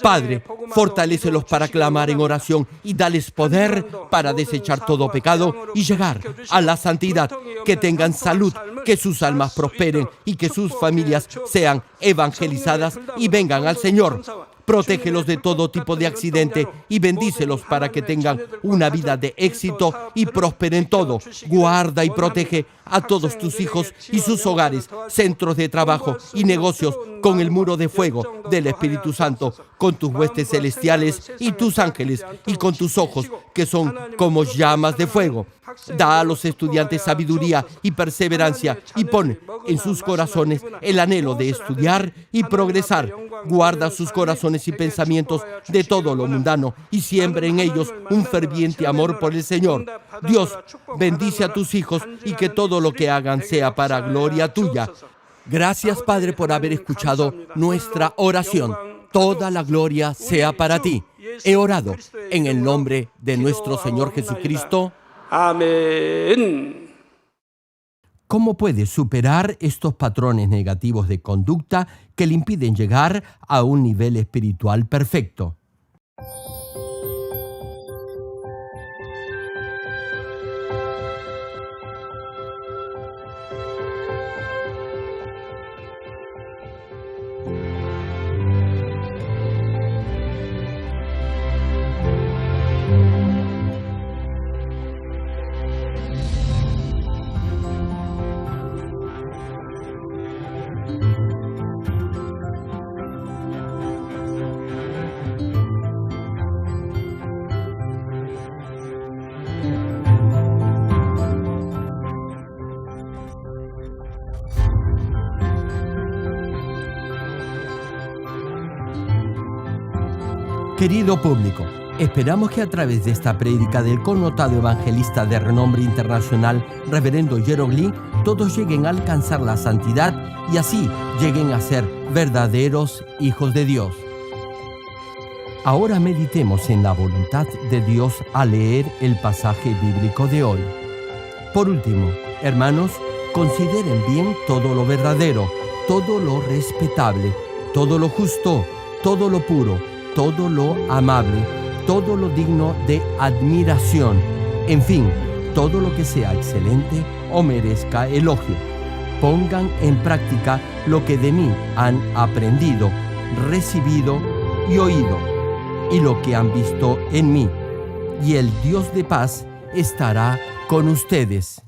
Padre, fortalécelos para clamar en oración y dales poder para desechar todo pecado y llegar a la santidad. Que tengan salud, que sus almas prosperen y que sus familias sean evangelizadas y vengan al Señor. Protégelos de todo tipo de accidente y bendícelos para que tengan una vida de éxito y prosperen todo. Guarda y protege a todos tus hijos y sus hogares, centros de trabajo y negocios con el muro de fuego del Espíritu Santo, con tus huestes celestiales y tus ángeles y con tus ojos que son como llamas de fuego. Da a los estudiantes sabiduría y perseverancia y pone en sus corazones el anhelo de estudiar y progresar. Guarda sus corazones y pensamientos de todo lo mundano y siembra en ellos un ferviente amor por el Señor. Dios, bendice a tus hijos y que todo lo que hagan sea para gloria tuya. Gracias, Padre, por haber escuchado nuestra oración. Toda la gloria sea para ti. He orado en el nombre de nuestro Señor Jesucristo. Amén. ¿Cómo puede superar estos patrones negativos de conducta que le impiden llegar a un nivel espiritual perfecto? Querido público, esperamos que a través de esta prédica del connotado evangelista de renombre internacional, Reverendo Gerald Lee, todos lleguen a alcanzar la santidad y así lleguen a ser verdaderos hijos de Dios. Ahora meditemos en la voluntad de Dios al leer el pasaje bíblico de hoy. Por último, hermanos, consideren bien todo lo verdadero, todo lo respetable, todo lo justo, todo lo puro, todo lo amable, todo lo digno de admiración, en fin, todo lo que sea excelente o merezca elogio. Pongan en práctica lo que de mí han aprendido, recibido y oído, y lo que han visto en mí, y el Dios de paz estará con ustedes.